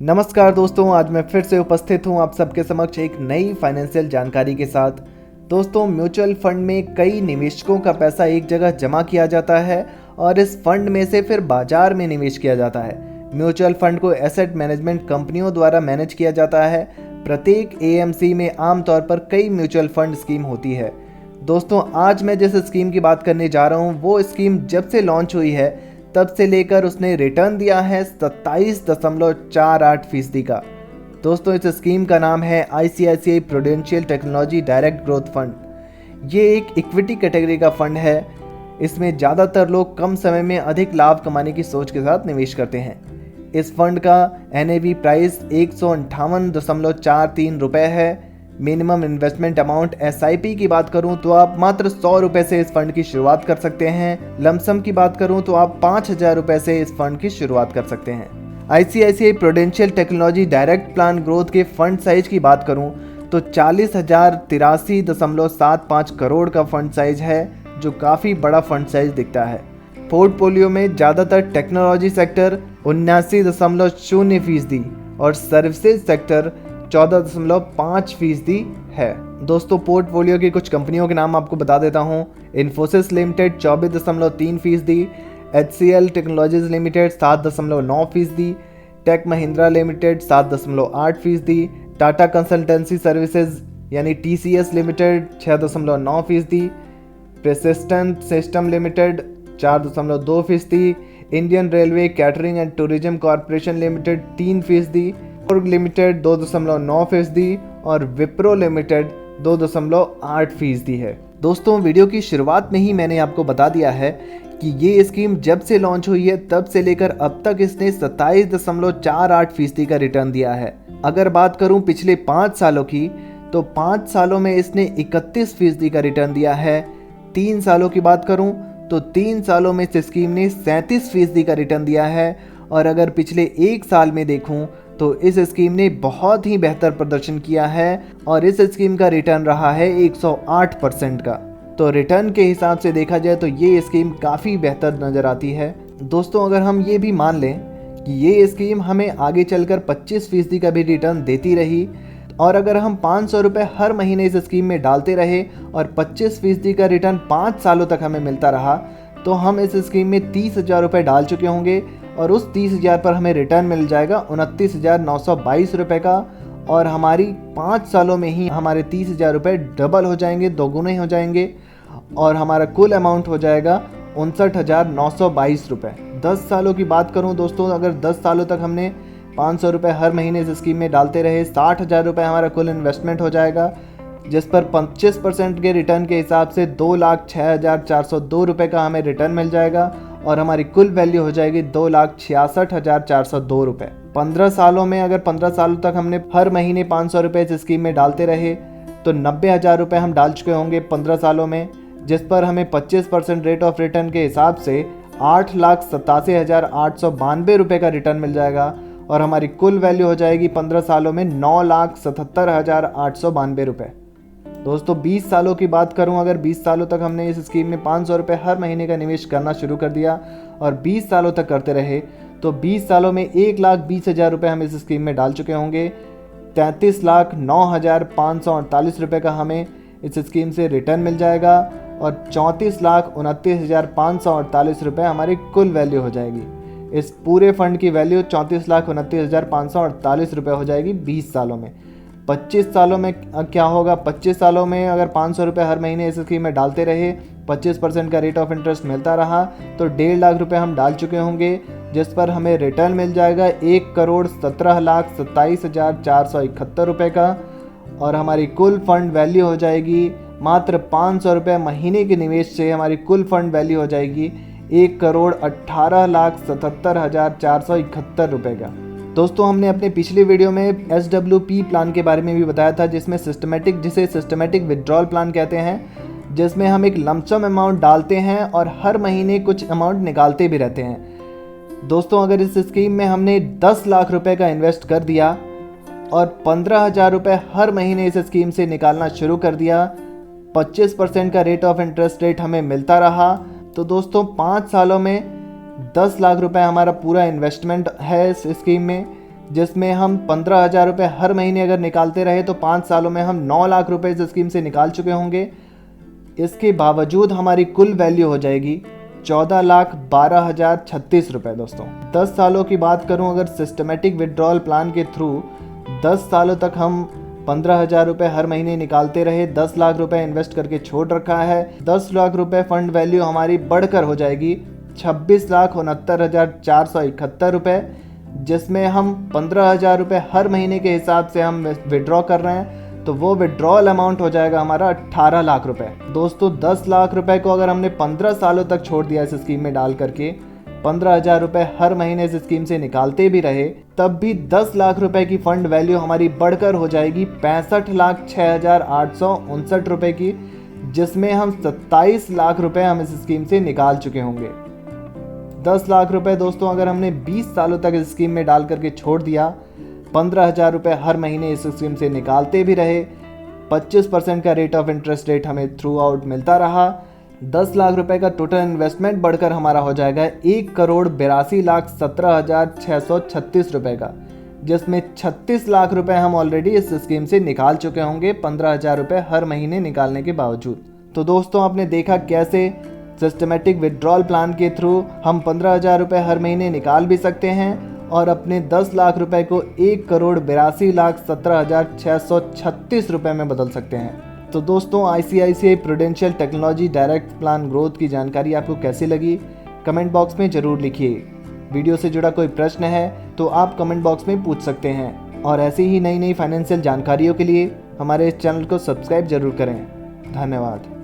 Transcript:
नमस्कार दोस्तों, आज मैं फिर से उपस्थित हूं आप सबके समक्ष एक नई फाइनेंशियल जानकारी के साथ। दोस्तों, म्यूचुअल फंड में कई निवेशकों का पैसा एक जगह जमा किया जाता है और इस फंड में से फिर बाजार में निवेश किया जाता है। म्यूचुअल फंड को एसेट मैनेजमेंट कंपनियों द्वारा मैनेज किया जाता है। प्रत्येक एएमसी में आमतौर पर कई म्यूचुअल फंड स्कीम होती है। दोस्तों, आज मैं जिस स्कीम की बात करने जा रहा हूँ वो स्कीम जब से लॉन्च हुई है तब से लेकर उसने रिटर्न दिया है 27.48% का। दोस्तों, इस स्कीम का नाम है ICICI prudential technology direct growth fund. ये एक इक्विटी कैटेगरी का फंड है। इसमें ज़्यादातर लोग कम समय में अधिक लाभ कमाने की सोच के साथ निवेश करते हैं। इस फंड का NAV प्राइस 158.43 रुपये है। मिनिमम इन्वेस्टमेंट अमाउंट SIP की बात करूं तो आप मात्र 100 रुपये से इस फंड की शुरुआत कर सकते हैं। लमसम की बात करूं तो आप 5,000 रुपये से इस फंड की शुरुआत कर सकते हैं। ICICI prudential technology direct plan growth के फंड साइज की बात करूं तो 40,083.75 करोड़ का फंड साइज है, जो काफ़ी बड़ा फंड साइज दिखता है। पोर्टफोलियो में ज़्यादातर टेक्नोलॉजी सेक्टर 79.0% और सर्विसेज सेक्टर 14.5% है। दोस्तों, पोर्टफोलियो की कुछ कंपनियों के नाम आपको बता देता हूँ। Infosys limited 24.3%, HCL technologies limited 7.9%, tech Mahindra limited 7.8%, Tata consultancy services यानी TCS limited 6.9%, persistent system limited 4.2%, Indian railway catering and tourism corporation limited 3%, limited 2.9% और विप्रो लिमिटेड 2.8% है। दोस्तों, वीडियो की शुरुआत में ही मैंने आपको बता दिया है कि ये स्कीम जब से लॉन्च हुई है तब से लेकर अब तक इसने 27.48% का रिटर्न दिया है। अगर बात करूं पिछले 5 सालों की तो 5 सालों में इसने 31% का रिटर्न दिया है। 3 सालों की बात करूं तो 3 सालों में इस स्कीम ने 37% का रिटर्न दिया है। और अगर पिछले 1 साल में देखूं तो इस स्कीम ने बहुत ही बेहतर प्रदर्शन किया है और इस स्कीम का रिटर्न रहा है 108% का। तो रिटर्न के हिसाब से देखा जाए तो ये स्कीम काफ़ी बेहतर नज़र आती है। दोस्तों, अगर हम ये भी मान लें कि ये स्कीम हमें आगे चलकर 25% का भी रिटर्न देती रही और अगर हम 500 रुपये हर महीने इस स्कीम में डालते रहे और 25% का रिटर्न 5 सालों तक हमें मिलता रहा तो हम इस स्कीम में 30,000 रुपये डाल चुके होंगे और उस 30,000 पर हमें रिटर्न मिल जाएगा 29,922 रुपये का। और हमारी 5 सालों में ही हमारे 30,000 रुपये डबल हो जाएंगे, दोगुने हो जाएंगे और हमारा कुल अमाउंट हो जाएगा 59,922 रुपये। 10 सालों की बात करूं दोस्तों, अगर 10 सालों तक हमने 500 रुपये हर महीने इस स्कीम में डालते रहे, 60,000 रुपये हमारा कुल इन्वेस्टमेंट हो जाएगा, जिस पर 25% के रिटर्न के हिसाब से 2,06,402 रुपये का हमें रिटर्न मिल जाएगा और हमारी कुल वैल्यू हो जाएगी 2,66,402 रुपये। 15 सालों में अगर 15 सालों तक हमने हर महीने 500 रुपये इस स्कीम में डालते रहे तो 90,000 रुपये हम डाल चुके होंगे 15 सालों में, जिस पर हमें 25% रेट ऑफ रिटर्न के हिसाब से 8,87,892 रुपये का रिटर्न मिल जाएगा और हमारी कुल वैल्यू हो जाएगी 15 सालों में 9,77,892 रुपये। दोस्तों, 20 सालों की बात करूं, अगर 20 सालों तक हमने इस स्कीम में 500 रुपये हर महीने का निवेश करना शुरू कर दिया और 20 सालों तक करते रहे तो 20 सालों में 1,20,000 रुपये हम इस स्कीम में डाल चुके होंगे। 33,09,548 रुपये का हमें इस स्कीम से रिटर्न मिल जाएगा और 34,29,548 रुपये हमारी कुल वैल्यू हो जाएगी। इस पूरे फंड की वैल्यू 34,29,548 रुपये हो जाएगी 20 सालों में। 25 सालों में क्या होगा? 25 सालों में अगर 500 रुपये हर महीने इस स्कीम में डालते रहे, 25% का रेट ऑफ इंटरेस्ट मिलता रहा तो 1.5 लाख रुपये हम डाल चुके होंगे, जिस पर हमें रिटर्न मिल जाएगा 1,17,27,471 रुपये का और हमारी कुल फंड वैल्यू हो जाएगी मात्र 500 रुपये महीने के निवेश से हमारी कुल फंड वैल्यू हो जाएगी 1,18,77,471 रुपये का। दोस्तों, हमने अपने पिछले वीडियो में SWP प्लान के बारे में भी बताया था, जिसे सिस्टमेटिक विड्रॉल प्लान कहते हैं, जिसमें हम एक लमसम अमाउंट डालते हैं और हर महीने कुछ अमाउंट निकालते भी रहते हैं। दोस्तों, अगर इस स्कीम में हमने 10 लाख रुपए का इन्वेस्ट कर दिया और 15,000 रुपये हर महीने इस स्कीम से निकालना शुरू कर दिया, 25% का रेट ऑफ इंटरेस्ट रेट हमें मिलता रहा, तो दोस्तों 5 सालों में 10 लाख रुपए हमारा पूरा इन्वेस्टमेंट है इस स्कीम में, जिसमें हम 15,000 रुपये हर महीने अगर निकालते रहे तो 5 सालों में हम 9 लाख रुपए इस स्कीम से निकाल चुके होंगे। इसके बावजूद हमारी कुल वैल्यू हो जाएगी 14,12,036 रुपये। दोस्तों 10 सालों की बात करूं, अगर सिस्टमेटिक विड्रॉल प्लान के थ्रू 10 सालों तक हम 15,000 रुपये हर महीने निकालते रहे, 10 लाख रुपए इन्वेस्ट करके छोड़ रखा है, 10 लाख रुपए फंड वैल्यू हमारी बढ़कर हो जाएगी 26,69,471 रुपये, जिसमें हम 15,000 रुपये हर महीने के हिसाब से हम विड्रॉ कर रहे हैं, तो वो विड्रॉल अमाउंट हो जाएगा हमारा 18 लाख रुपए। दोस्तों 10 लाख रुपए को अगर हमने 15 सालों तक छोड़ दिया इस स्कीम में डाल करके, 15,000 रुपये हर महीने इस स्कीम से निकालते भी रहे, तब भी 10 लाख रुपए की फंड वैल्यू हमारी बढ़कर हो जाएगी 65,06,859 रुपये की, जिसमें हम 27 लाख रुपए हम इस स्कीम से निकाल चुके होंगे। 10 लाख रुपए दोस्तों अगर हमने 20 सालों तक इस स्कीम में डाल करके छोड़ दिया, 15,000 रुपये हर महीने इस स्कीम से निकालते भी रहे, 25% का रेट ऑफ इंटरेस्ट रेट हमें थ्रू आउट मिलता रहा, 10 लाख रुपए का टोटल इन्वेस्टमेंट बढ़कर हमारा हो जाएगा 1,82,17,636 रुपये का, जिसमें 36 लाख रुपए हम ऑलरेडी इस स्कीम से निकाल चुके होंगे 15,000 रुपये हर महीने निकालने के बावजूद। तो दोस्तों आपने देखा कैसे सिस्टमेटिक विड्रॉल प्लान के थ्रू हम 15,000 रुपये हर महीने निकाल भी सकते हैं और अपने 10 लाख रुपए को 1,82,17,636 रुपये में बदल सकते हैं। तो दोस्तों ICICI prudential technology direct plan growth की जानकारी आपको कैसी लगी, कमेंट बॉक्स में ज़रूर लिखिए। वीडियो से जुड़ा कोई प्रश्न है तो आप कमेंट बॉक्स में पूछ सकते हैं, और ऐसी ही नई नई फाइनेंशियल जानकारियों के लिए हमारे इस चैनल को सब्सक्राइब जरूर करें। धन्यवाद।